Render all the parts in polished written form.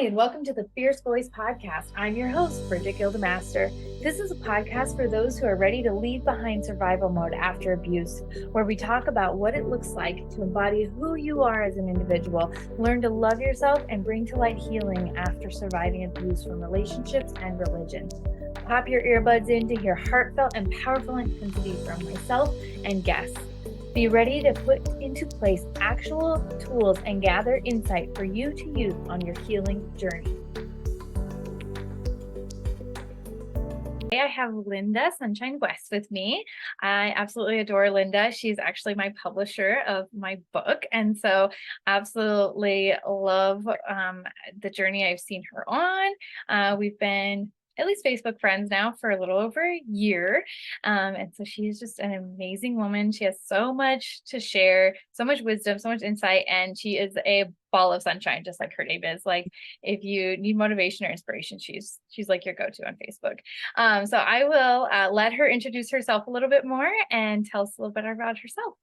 Hi, and welcome to the Fierce Voice Podcast. I'm your host, Brigette Gildemaster. This is a podcast for those who are ready to leave behind survival mode after abuse, where we talk about what it looks like to embody who you are as an individual, learn to love yourself, and bring to light healing after surviving abuse from relationships and religion. Pop your earbuds in to hear heartfelt and powerful intensity from myself and guests. Be ready to put into place actual tools and gather insight for you to use on your healing journey. Today I have Lynda Sunshine West with me. I absolutely adore Lynda. She's actually my publisher of my book. And so absolutely love the journey I've seen her on. We've been at least Facebook friends now for a little over a year. And so she's just an amazing woman. She has so much to share, so much wisdom, so much insight, and she is a ball of sunshine, just like her name is. Like if you need motivation or inspiration, she's like your go-to on Facebook. So I will let her introduce herself a little bit more and tell us a little bit about herself.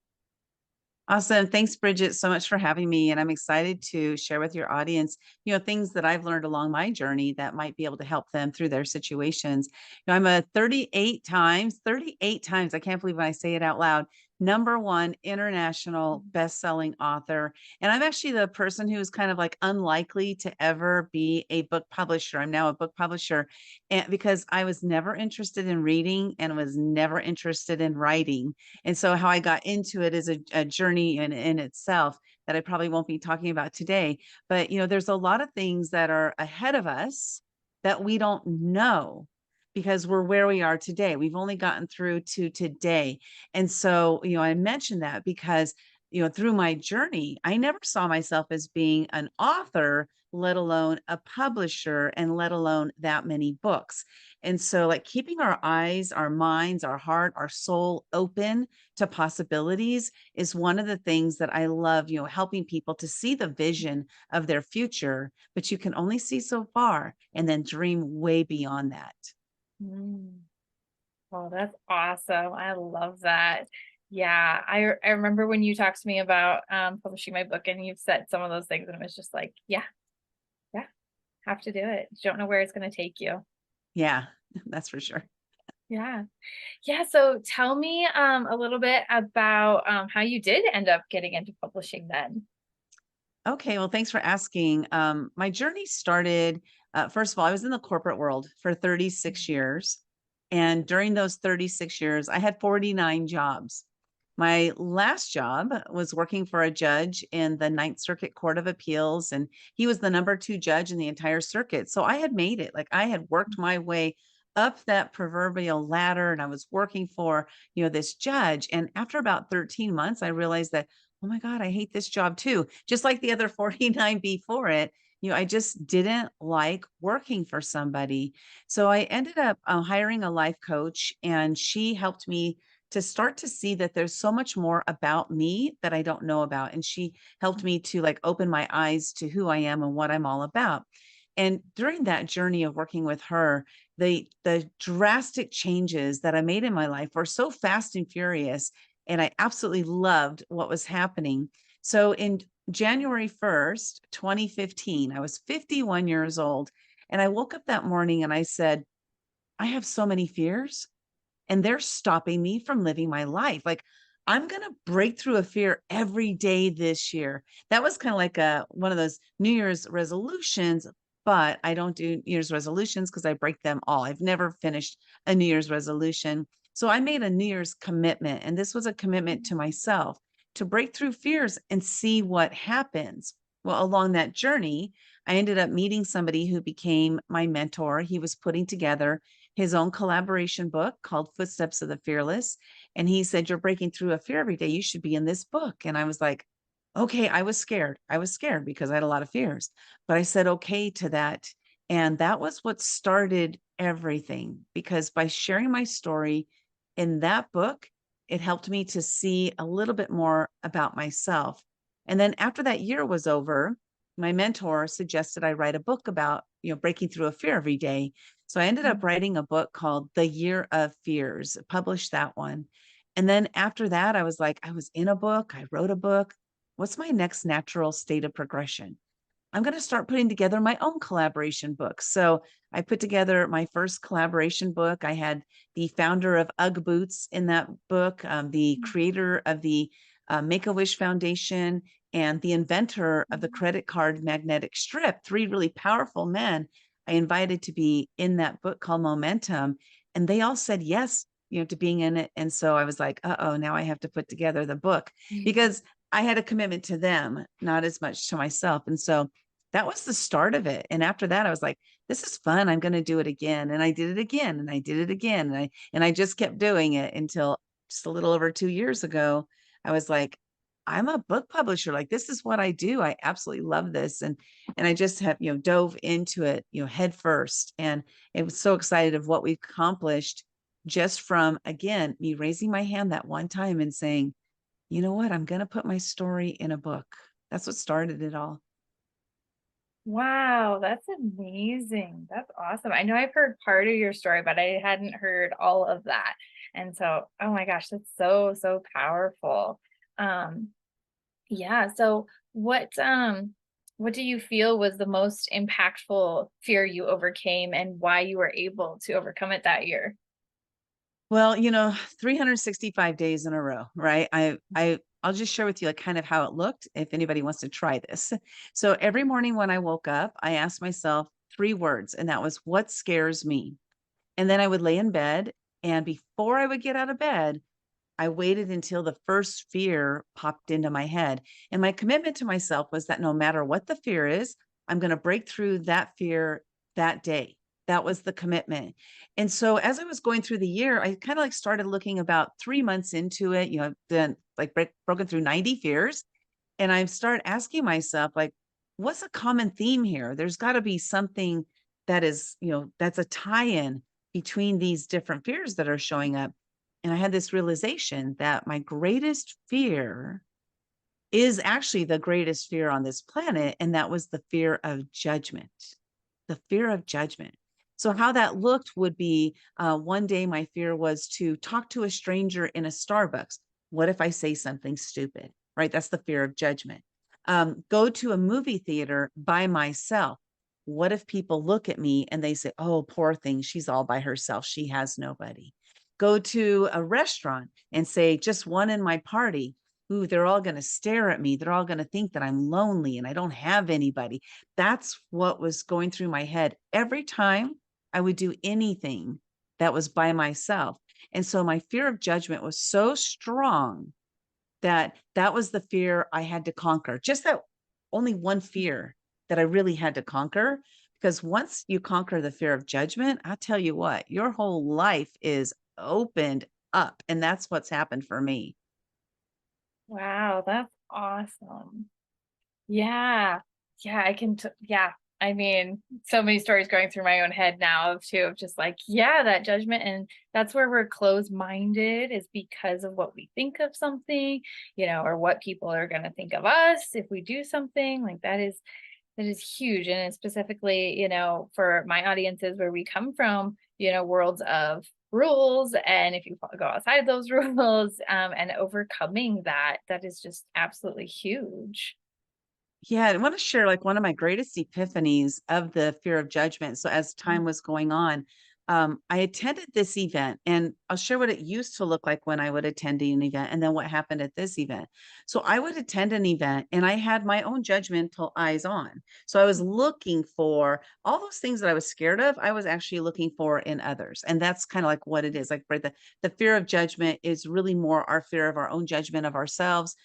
Awesome. Thanks, Brigette, so much for having me. And I'm excited to share with your audience, things that I've learned along my journey that might be able to help them through their situations. I'm a 38 times, I can't believe when I say it out loud, #1 international best-selling author. And I'm actually the person who's kind of like unlikely to ever be a book publisher. I'm now a book publisher and because I was never interested in reading and was never interested in writing. And so how I got into it is a journey in itself that I probably won't be talking about today. But, there's a lot of things that are ahead of us that we don't know because we're where we are today. We've only gotten through to today. And so, I mentioned that because, through my journey, I never saw myself as being an author, let alone a publisher, and let alone that many books. And so, like keeping our eyes, our minds, our heart, our soul open to possibilities is one of the things that I love, helping people to see the vision of their future, but you can only see so far and then dream way beyond that. Oh, that's awesome. I love that. Yeah, I remember when you talked to me about publishing my book and you've said some of those things and it was just like, yeah, have to do it. You don't know where it's going to take you. Yeah, that's for sure. Yeah. Yeah. So tell me a little bit about how you did end up getting into publishing then. Okay, well, thanks for asking. My journey started, first of all, I was in the corporate world for 36 years. And during those 36 years, I had 49 jobs. My last job was working for a judge in the Ninth Circuit Court of Appeals, and he was the #2 judge in the entire circuit. So I had made it. Like I had worked my way up that proverbial ladder, and I was working for, this judge. And after about 13 months, I realized that, oh my God, I hate this job too. Just like the other 49 before it, I just didn't like working for somebody. So I ended up hiring a life coach, and she helped me to start to see that there's so much more about me that I don't know about. And she helped me to like open my eyes to who I am and what I'm all about. And during that journey of working with her, the drastic changes that I made in my life were so fast and furious, and I absolutely loved what was happening. So in January 1st, 2015, I was 51 years old, and I woke up that morning and I said, I have so many fears and they're stopping me from living my life. Like I'm going to break through a fear every day this year. That was kind of like one of those New Year's resolutions, but I don't do New Year's resolutions because I break them all. I've never finished a New Year's resolution. So I made a New Year's commitment, and this was a commitment to myself to break through fears and see what happens. Well, along that journey, I ended up meeting somebody who became my mentor. He was putting together his own collaboration book called Footsteps of the Fearless. And he said, you're breaking through a fear every day. You should be in this book. And I was like, okay, I was scared. I was scared because I had a lot of fears, but I said okay to that. And that was what started everything, because by sharing my story in that book, it helped me to see a little bit more about myself. And then after that year was over, my mentor suggested I write a book about, breaking through a fear every day. So I ended up writing a book called The Year of Fears, published that one. And then after that, I was like, I was in a book, I wrote a book. What's my next natural state of progression? I'm going to start putting together my own collaboration books. So I put together my first collaboration book. I had the founder of UGG Boots in that book, the creator of the Make-A-Wish Foundation, and the inventor of the credit card magnetic strip, three really powerful men I invited to be in that book called Momentum. And they all said yes, to being in it. And so I was like, uh-oh, now I have to put together the book because I had a commitment to them, not as much to myself. And so that was the start of it. And after that, I was like, this is fun. I'm going to do it again. And I did it again. And I did it again. And I just kept doing it until just a little over 2 years ago, I was like, I'm a book publisher. Like, this is what I do. I absolutely love this. And I just have, dove into it, head first. And it was so excited of what we've accomplished just from, again, me raising my hand that one time and saying, you know what, I'm going to put my story in a book. That's what started it all. Wow, that's amazing. That's awesome. I know I've heard part of your story, but I hadn't heard all of that. And so, oh my gosh, that's so, so powerful. Um, yeah. So what do you feel was the most impactful fear you overcame and why you were able to overcome it that year? Well, 365 days in a row, right? I'll just share with you like kind of how it looked if anybody wants to try this. So every morning when I woke up, I asked myself three words, and that was what scares me. And then I would lay in bed, and before I would get out of bed, I waited until the first fear popped into my head. And my commitment to myself was that no matter what the fear is, I'm going to break through that fear that day. That was the commitment. And so as I was going through the year, I kind of like started looking about 3 months into it, then like broken through 90 fears. And I start asking myself, like, what's a common theme here? There's got to be something that is, that's a tie-in between these different fears that are showing up. And I had this realization that my greatest fear is actually the greatest fear on this planet. And that was the fear of judgment, the fear of judgment. So, how that looked would be one day my fear was to talk to a stranger in a Starbucks. What if I say something stupid? Right? That's the fear of judgment. Go to a movie theater by myself. What if people look at me and they say, oh, poor thing, she's all by herself. She has nobody. Go to a restaurant and say, just one in my party. Ooh, they're all going to stare at me. They're all going to think that I'm lonely and I don't have anybody. That's what was going through my head every time I would do anything that was by myself. And so my fear of judgment was so strong that that was the fear I had to conquer. Just that only one fear that I really had to conquer. Because once you conquer the fear of judgment, I'll tell you what, your whole life is opened up. And that's what's happened for me. Wow, that's awesome. Yeah. Yeah, yeah. I mean, so many stories going through my own head now of too, of just like, yeah, that judgment. And that's where we're closed-minded is because of what we think of something, or what people are going to think of us if we do something like that is huge. And specifically, for my audiences where we come from, worlds of rules. And if you go outside those rules, and overcoming that is just absolutely huge. Yeah, I want to share like one of my greatest epiphanies of the fear of judgment. So as time was going on, I attended this event, and I'll share what it used to look like when I would attend an event, and then what happened at this event. So I would attend an event, and I had my own judgmental eyes on. So I was looking for all those things that I was scared of. I was actually looking for in others, and that's kind of like what it is. Like, right, the fear of judgment is really more our fear of our own judgment of ourselves,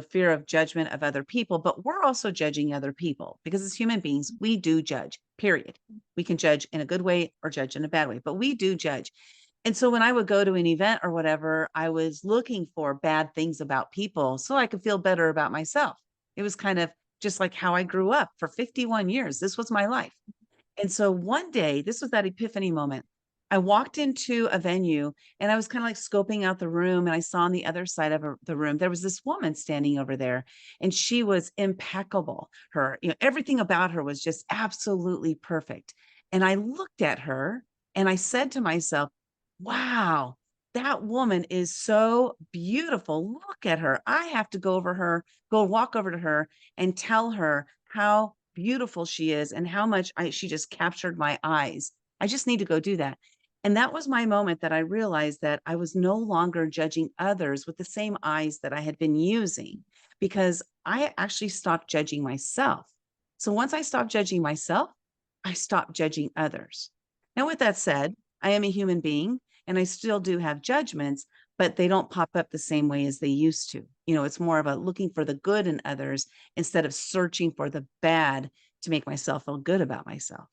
fear of judgment of other people, but we're also judging other people because as human beings, we do judge, period. We can judge in a good way or judge in a bad way, but we do judge. And so when I would go to an event or whatever, I was looking for bad things about people so I could feel better about myself. It was kind of just like how I grew up for 51 years. This was my life. And so one day, this was that epiphany moment. I walked into a venue and I was kind of like scoping out the room. And I saw on the other side of the room, there was this woman standing over there and she was impeccable. Everything about her was just absolutely perfect. And I looked at her and I said to myself, wow, that woman is so beautiful. Look at her. I have to go walk over to her and tell her how beautiful she is and how much she just captured my eyes. I just need to go do that. And that was my moment that I realized that I was no longer judging others with the same eyes that I had been using, because I actually stopped judging myself. So once I stopped judging myself, I stopped judging others. Now, with that said, I am a human being and I still do have judgments, but they don't pop up the same way as they used to. It's more of a looking for the good in others instead of searching for the bad to make myself feel good about myself.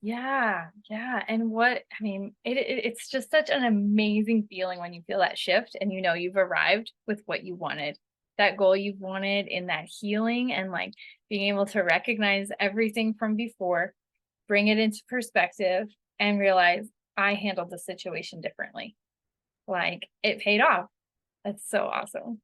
Yeah, yeah. And I mean, it's just such an amazing feeling when you feel that shift and you know you've arrived with what you wanted, that goal you've wanted in that healing, and like being able to recognize everything from before, bring it into perspective, and realize I handled the situation differently. Like it paid off. That's so awesome.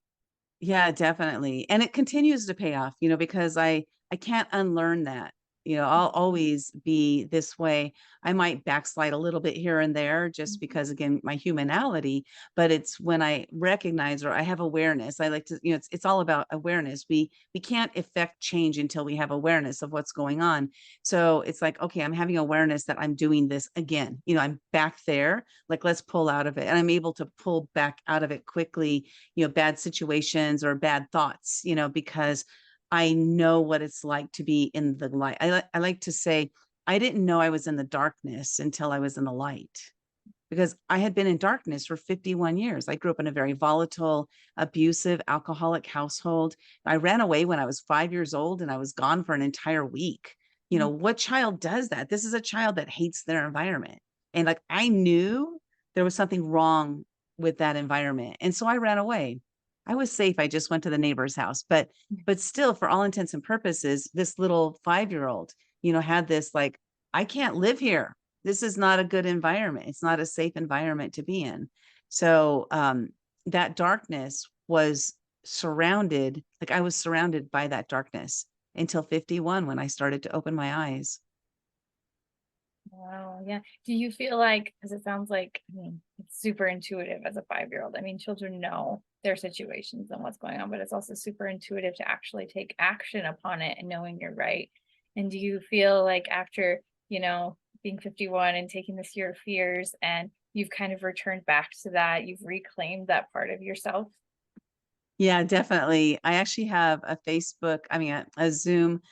Yeah, definitely. And it continues to pay off, because I can't unlearn that. I'll always be this way. I might backslide a little bit here and there just Mhm. because, again, my humanality, but it's when I recognize or I have awareness. I like to, it's all about awareness. We can't affect change until we have awareness of what's going on. So it's like, okay, I'm having awareness that I'm doing this again. I'm back there. Like, let's pull out of it. And I'm able to pull back out of it quickly, bad situations or bad thoughts, because I know what it's like to be in the light. I like to say, I didn't know I was in the darkness until I was in the light, because I had been in darkness for 51 years. I grew up in a very volatile, abusive, alcoholic household. I ran away when I was 5 years old and I was gone for an entire week. What child does that? This is a child that hates their environment. And like, I knew there was something wrong with that environment. And so I ran away. I was safe. I just went to the neighbor's house, but still, for all intents and purposes, this little 5-year-old, had this like, I can't live here. This is not a good environment. It's not a safe environment to be in. So that darkness was surrounded, like I was surrounded by that darkness until 51 when I started to open my eyes. Wow. Yeah. Do you feel like, because it sounds like, I mean, it's super intuitive as a 5-year-old. I mean, children know their situations and what's going on, but it's also super intuitive to actually take action upon it and knowing you're right. And do you feel like after, being 51 and taking this year of fears, and you've kind of returned back to that, you've reclaimed that part of yourself? Yeah, definitely. I actually have a Facebook, I mean, a Zoom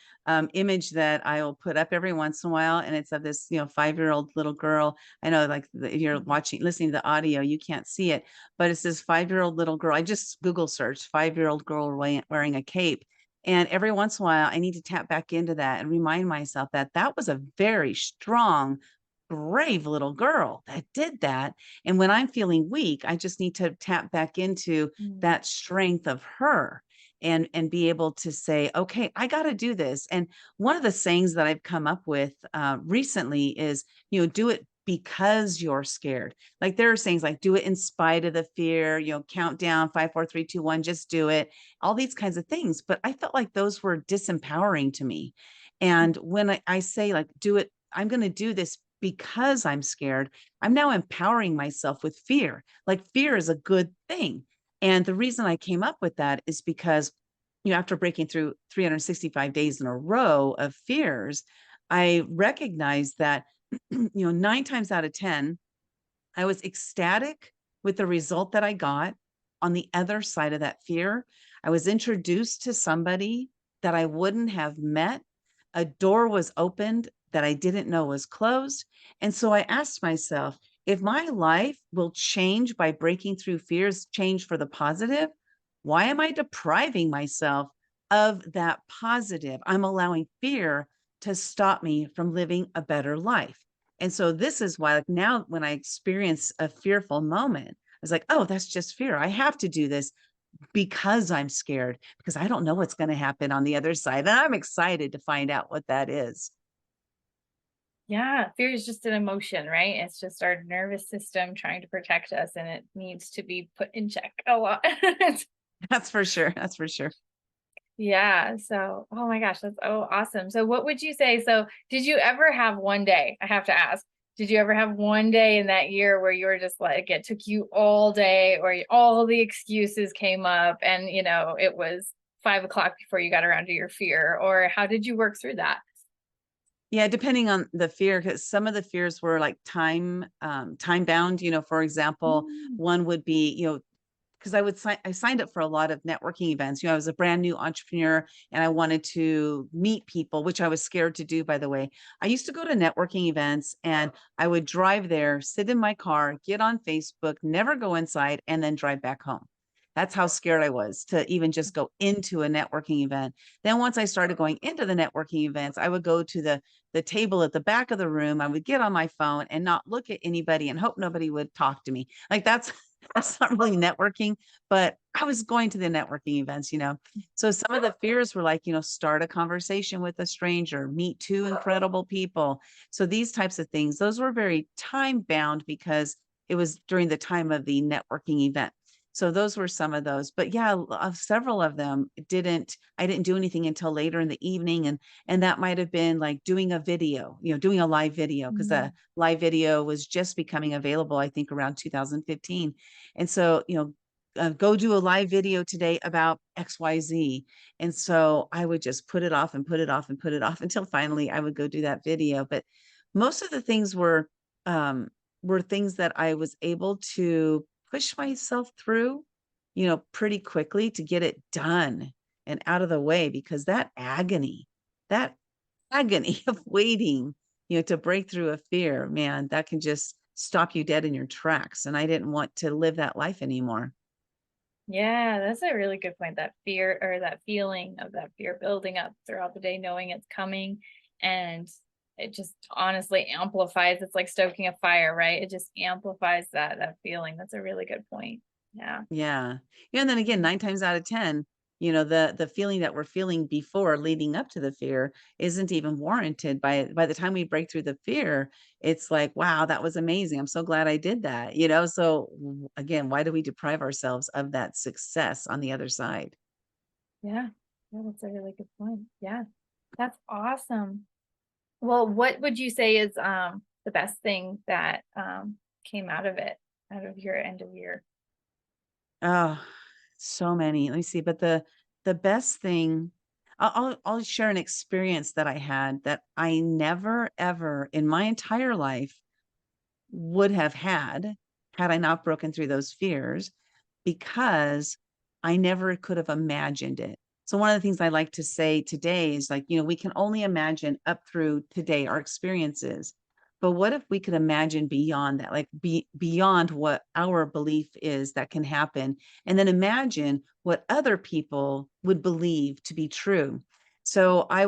image that I will put up every once in a while. And it's of this, 5-year-old little girl. I know, like, if you're listening to the audio, you can't see it, but it's this 5-year-old little girl. I just Google searched 5-year-old girl wearing a cape. And every once in a while, I need to tap back into that and remind myself that that was a very strong, brave little girl that did that. And when I'm feeling weak, I just need to tap back into Mm. that strength of her and be able to say, okay, I got to do this. And one of the sayings that I've come up with recently is, do it because you're scared. Like, there are sayings like, do it in spite of the fear, count down 5, 4, 3, 2, 1, just do it, all these kinds of things. But I felt like those were disempowering to me. And when I say, like, do it, I'm going to do this because I'm scared, I'm now empowering myself with fear. Like, fear is a good thing. And the reason I came up with that is because, after breaking through 365 days in a row of fears, I recognized that, 9 times out of 10, I was ecstatic with the result that I got. On the other side of that fear, I was introduced to somebody that I wouldn't have met. A door was opened that I didn't know was closed. And so I asked myself, if my life will change by breaking through fears, change for the positive, why am I depriving myself of that positive? I'm allowing fear to stop me from living a better life. And so this is why, like, now when I experience a fearful moment, I was like, oh, that's just fear. I have to do this because I'm scared, because I don't know what's going to happen on the other side. And I'm excited to find out what that is. Yeah, fear is just an emotion, right? It's just our nervous system trying to protect us, and it needs to be put in check a lot. That's for sure. That's for sure. Yeah. So, oh my gosh, that's oh awesome. So, what would you say? So, did you ever have one day? I have to ask, did you ever have one day in that year where you were just like, it took you all day, or all the excuses came up, and it was 5 o'clock before you got around to your fear, or how did you work through that? Yeah, depending on the fear, because some of the fears were like time bound. For example, Mm. one would be, because I signed up for a lot of networking events. I was a brand new entrepreneur and I wanted to meet people, which I was scared to do, by the way. I used to go to networking events and I would drive there, sit in my car, get on Facebook, never go inside, and then drive back home. That's how scared I was to even just go into a networking event. Then once I started going into the networking events, I would go to the table at the back of the room. I would get on my phone and not look at anybody and hope nobody would talk to me. Like that's not really networking, but I was going to the networking events. So some of the fears were like, start a conversation with a stranger, meet two incredible people. So these types of things, those were very time bound because it was during the time of the networking event. So those were some of those, but yeah, several of them I didn't do anything until later in the evening. And that might've been like doing a video, doing a live video, because the Mm. live video was just becoming available, I think around 2015. And so, go do a live video today about XYZ. And so I would just put it off and put it off and put it off until finally I would go do that video. But most of the things were things that I was able to push myself through, pretty quickly to get it done and out of the way, because that agony of waiting, to break through a fear, man, that can just stop you dead in your tracks. And I didn't want to live that life anymore. Yeah, that's a really good point. That fear, or that feeling of that fear building up throughout the day, knowing it's coming, and it just honestly amplifies. It's like stoking a fire, right? It just amplifies that feeling. That's a really good point. Yeah. Yeah. Yeah. And then again, 9 times out of 10, the feeling that we're feeling before leading up to the fear isn't even warranted. By the time we break through the fear, it's like, wow, that was amazing. I'm so glad I did that. So again, why do we deprive ourselves of that success on the other side? Yeah. Yeah, that's a really good point. Yeah. That's awesome. Well, what would you say is the best thing that came out of it, out of your end of year? Oh, so many. Let me see. But the best thing, I'll share an experience that I had that I never ever in my entire life would have had I not broken through those fears, because I never could have imagined it. So one of the things I like to say today is like, we can only imagine up through today, our experiences. But what if we could imagine beyond that, like beyond what our belief is that can happen, and then imagine what other people would believe to be true. So I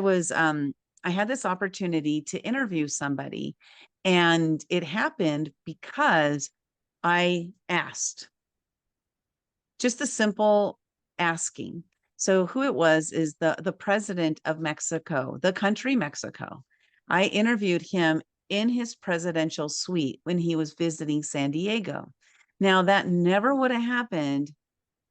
had this opportunity to interview somebody, and it happened because I asked, just a simple asking. So who it was is the president of Mexico, the country Mexico. I interviewed him in his presidential suite when he was visiting San Diego. Now that never would have happened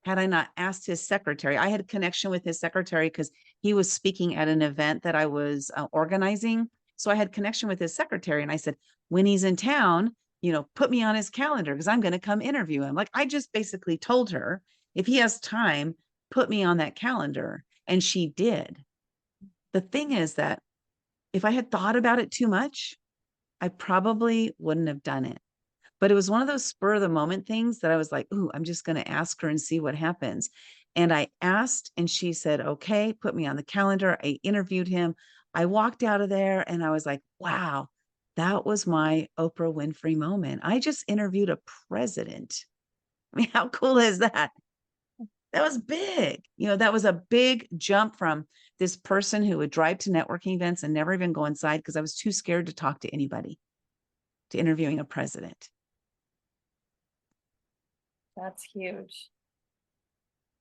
had I not asked his secretary. I had a connection with his secretary because he was speaking at an event that I was organizing. So I had connection with his secretary, and I said, when he's in town, put me on his calendar because I'm going to come interview him. Like I just basically told her, if he has time, put me on that calendar. And she did. The thing is that if I had thought about it too much, I probably wouldn't have done it. But it was one of those spur of the moment things that I was like, ooh, I'm just going to ask her and see what happens. And I asked, and she said, okay, put me on the calendar. I interviewed him. I walked out of there and I was like, wow, that was my Oprah Winfrey moment. I just interviewed a president. I mean, how cool is that? That was big. That was a big jump from this person who would drive to networking events and never even go inside because I was too scared to talk to anybody, to interviewing a president. That's huge.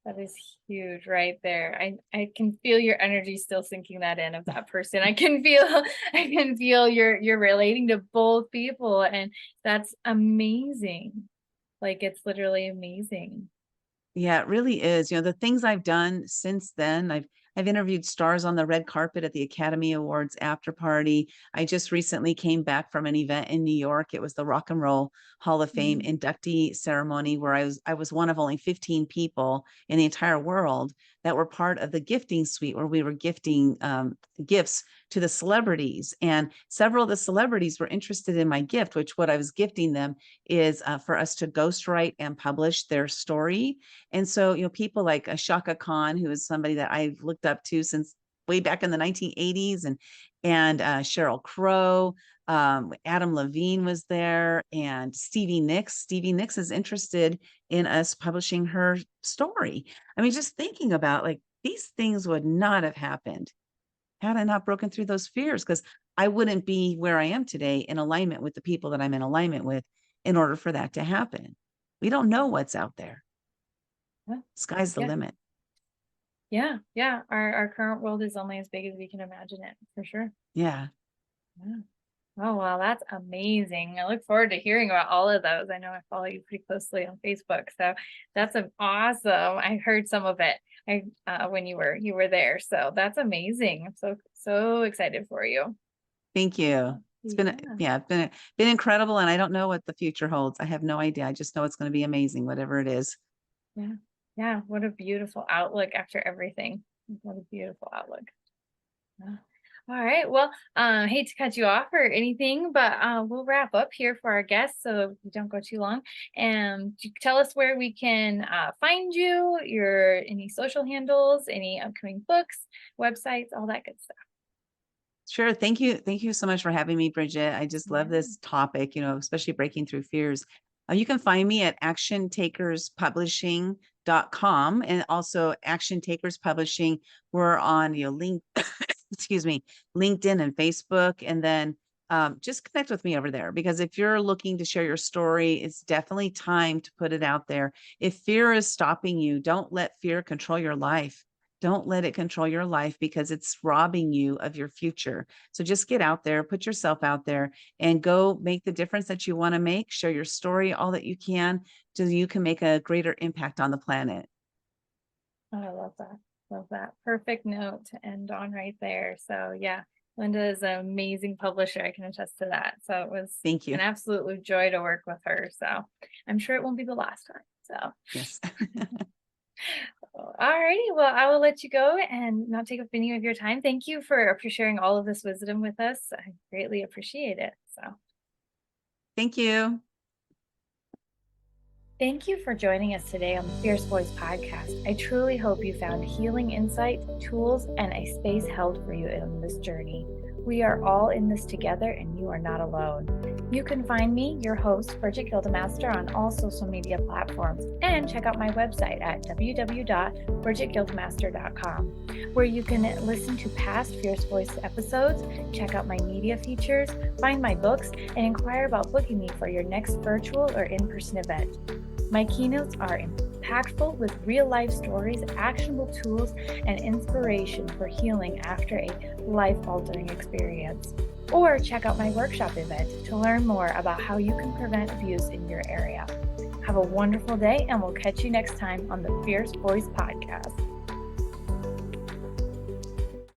That is huge right there. I can feel your energy still sinking that in of that person. I can feel I can feel you're relating to both people, and that's amazing. Like it's literally amazing. Yeah, it really is. The things I've done since then, I've interviewed stars on the red carpet at the Academy Awards after party. I just recently came back from an event in New York. It was the Rock and Roll Hall of Fame Mhm. inductee ceremony where I was one of only 15 people in the entire world that were part of the gifting suite where we were gifting gifts to the celebrities. And several of the celebrities were interested in my gift, which what I was gifting them is for us to ghostwrite and publish their story. And so, people like Shaka Khan, who is somebody that I've looked up to since way back in the 1980s, and Sheryl Crow, Adam Levine was there, and Stevie Nicks. Stevie Nicks is interested in us publishing her story. I mean, just thinking about like these things would not have happened had I not broken through those fears, because I wouldn't be where I am today in alignment with the people that I'm in alignment with in order for that to happen. We don't know what's out there. Sky's the limit. Yeah. Yeah. Our current world is only as big as we can imagine it, for sure. Yeah. Oh, well, that's amazing. I look forward to hearing about all of those. I know I follow you pretty closely on Facebook, so that's awesome. I heard some of it when you were there, so that's amazing. I'm so excited for you. Thank you. It's been incredible, and I don't know what the future holds. I have no idea. I just know it's going to be amazing, whatever it is. Yeah. What a beautiful outlook after everything. What a beautiful outlook. All right. Well, hate to cut you off or anything, but we'll wrap up here for our guests so we don't go too long. And tell us where we can find you, any social handles, any upcoming books, websites, all that good stuff. Sure. Thank you. Thank you so much for having me, Brigette. I just love this topic, especially breaking through fears. You can find me at actiontakerspublishing.com and also Action Takers Publishing. We're on LinkedIn and Facebook. And then just connect with me over there, because if you're looking to share your story, it's definitely time to put it out there. If fear is stopping you, don't let fear control your life. Don't let it control your life, because it's robbing you of your future. So just get out there, put yourself out there, and go make the difference that you want to make. Share your story all that you can, so you can make a greater impact on the planet. Oh, I love that. Love that. Perfect note to end on right there. So yeah, Lynda is an amazing publisher. I can attest to that. So it was Thank you. An absolute joy to work with her. So I'm sure it won't be the last time. So yes. All righty. Well, I will let you go and not take up any of your time. Thank you for sharing all of this wisdom with us. I greatly appreciate it. So thank you. Thank you for joining us today on the Fierce Voice podcast. I truly hope you found healing insight, tools, and a space held for you in this journey. We are all in this together, and you are not alone. You can find me, your host, Brigette Gildemaster, on all social media platforms, and check out my website at www.brigittegildemaster.com, where you can listen to past Fierce Voice episodes, check out my media features, find my books, and inquire about booking me for your next virtual or in-person event. My keynotes are impactful with real-life stories, actionable tools, and inspiration for healing after a life-altering experience. Or check out my workshop event to learn more about how you can prevent abuse in your area. Have a wonderful day, and we'll catch you next time on the Fierce Voice podcast.